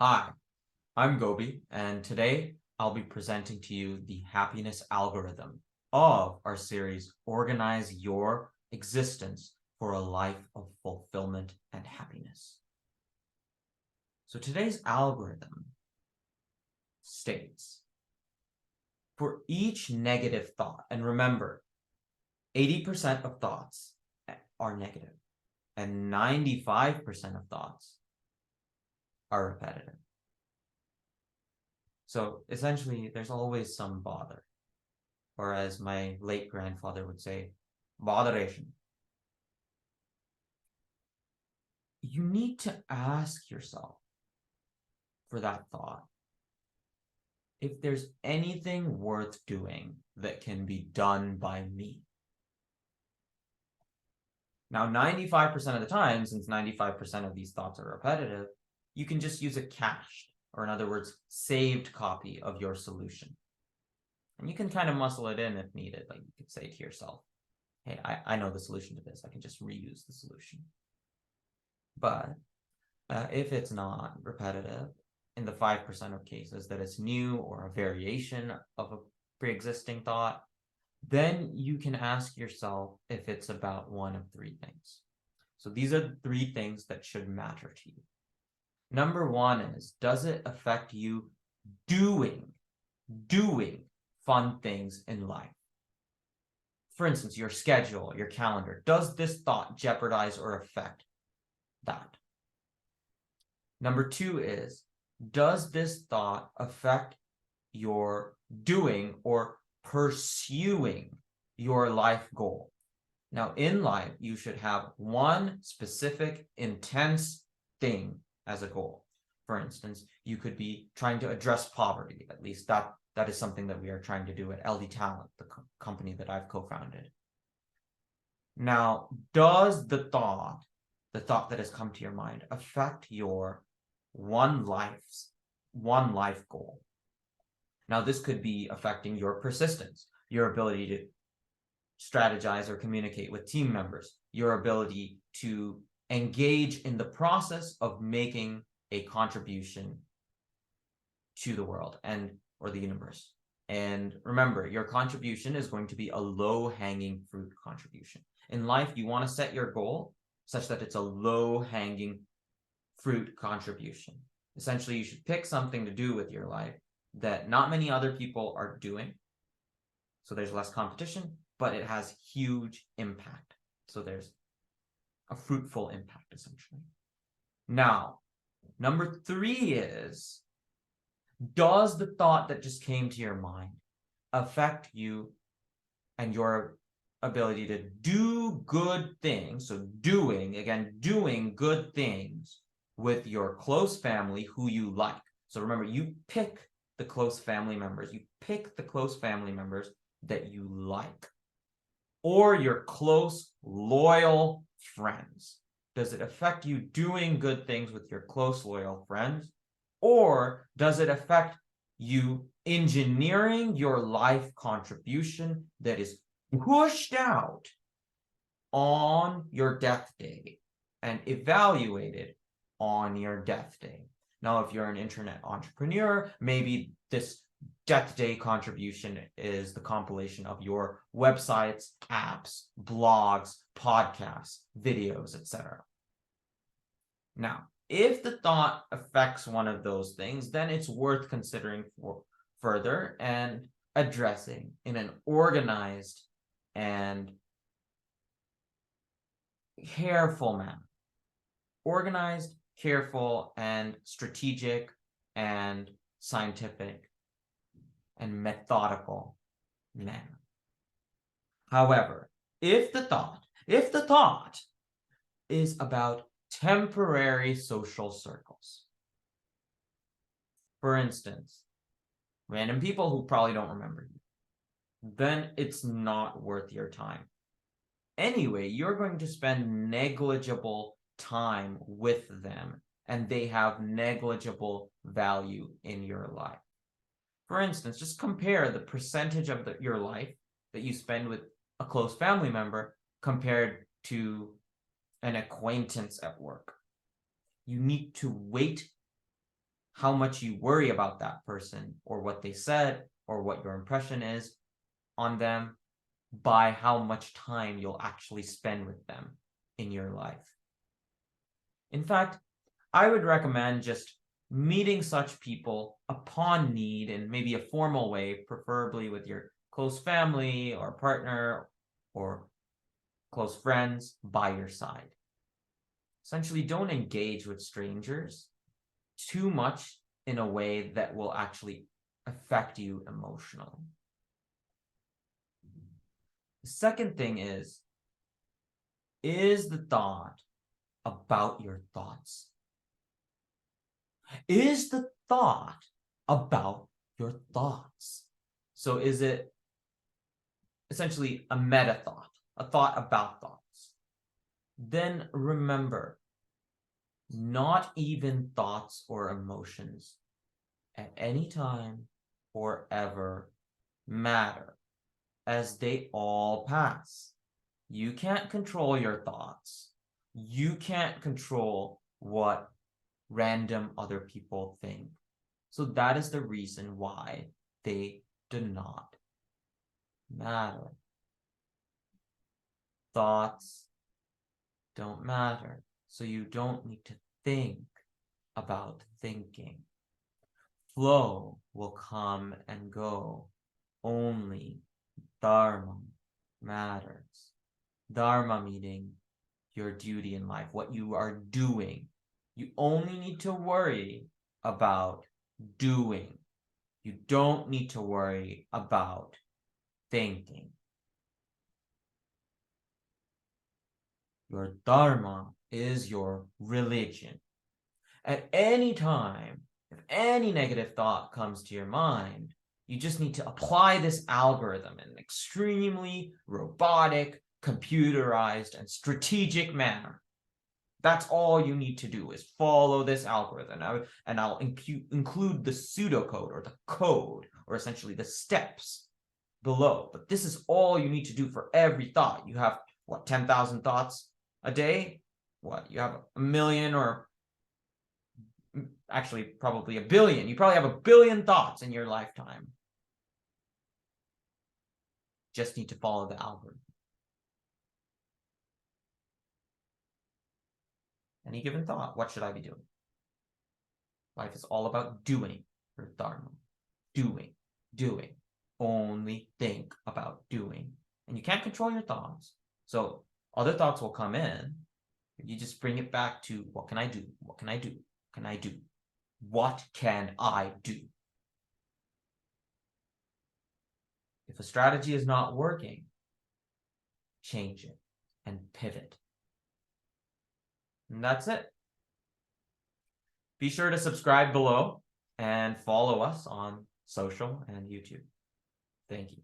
Hi, I'm Gobi, and today I'll be presenting to you the happiness algorithm of our series, Organize Your Existence for a Life of Fulfillment and Happiness. So today's algorithm states, for each negative thought, and remember, 80% of thoughts are negative, and 95% of thoughts are repetitive. So essentially, there's always some bother, or as my late grandfather would say, botheration. You need to ask yourself for that thought if there's anything worth doing that can be done by me. Now, 95% of the time, since 95% of these thoughts are repetitive, you can just use a cached, or in other words, saved copy of your solution. And you can kind of muscle it in if needed. Like you could say to yourself, hey, I know the solution to this. I can just reuse the solution. But if it's not repetitive, in the 5% of cases that it's new or a variation of a pre-existing thought, then you can ask yourself if it's about one of three things. So these are the three things that should matter to you. Number one is, does it affect you doing fun things in life? For instance, your schedule, your calendar. Does this thought jeopardize or affect that? Number two is, does this thought affect your doing or pursuing your life goal? Now, in life, you should have one specific, intense thing as a goal. For instance, you could be trying to address poverty. At least that is something that we are trying to do at LD Talent, the company that I've co-founded. Now, does the thought that has come to your mind affect your one life goal? Now, this could be affecting your persistence, your ability to strategize or communicate with team members, your ability to engage in the process of making a contribution to the world or the universe. And remember, your contribution is going to be a low-hanging fruit contribution. In life, you want to set your goal such that it's a low-hanging fruit contribution. Essentially, you should pick something to do with your life that not many other people are doing. So there's less competition, but it has huge impact. So there's a fruitful impact, essentially. Now, number three is, does the thought that just came to your mind affect you and your ability to do good things? So doing good things with your close family who you like. So remember, you pick the close family members. You pick the close family members that you like, or your close, loyal friends. Does it affect you doing good things with your close, loyal friends? Or does it affect you engineering your life contribution that is pushed out on your death day and evaluated on your death day? Now, if you're an internet entrepreneur, maybe this death day contribution is the compilation of your websites, apps, blogs, podcasts, videos, etc. Now, if the thought affects one of those things, then it's worth considering further and addressing in an organized and careful manner. Organized, careful, and strategic, and scientific, and methodical manner. However, if the thought is about temporary social circles, for instance, random people who probably don't remember you, then it's not worth your time. Anyway, you're going to spend negligible time with them, and they have negligible value in your life. For instance, just compare the percentage of your life that you spend with a close family member compared to an acquaintance at work. You need to weight how much you worry about that person or what they said or what your impression is on them by how much time you'll actually spend with them in your life. In fact, I would recommend just meeting such people upon need in maybe a formal way, preferably with your close family or partner or close friends by your side. Essentially, don't engage with strangers too much in a way that will actually affect you emotionally. The second thing is the thought about your thoughts? Is the thought about your thoughts? So is it essentially a meta thought, a thought about thoughts? Then remember, not even thoughts or emotions at any time or ever matter, as they all pass. You can't control your thoughts. You can't control what random other people think. So that is the reason why they do not matter. Thoughts don't matter, so you don't need to think about thinking. Flow will come and go. Only Dharma matters. Dharma meaning your duty in life, what you are doing. You only need to worry about doing. You don't need to worry about thinking. Your Dharma is your religion. At any time, if any negative thought comes to your mind, you just need to apply this algorithm in an extremely robotic, computerized, and strategic manner. That's all you need to do is follow this algorithm. And I'll include the pseudocode or the code, or essentially the steps below. But this is all you need to do for every thought. You have, what, 10,000 thoughts a day? What, you have a million, or actually probably a billion. You probably have a billion thoughts in your lifetime. Just need to follow the algorithm. Any given thought, what should I be doing? Life is all about doing for Dharma. Doing. Only think about doing. And you can't control your thoughts. So other thoughts will come in. You just bring it back to, what can I do? What can I do? What can I do? What can I do? If a strategy is not working, change it and pivot. And that's it. Be sure to subscribe below and follow us on social and YouTube. Thank you.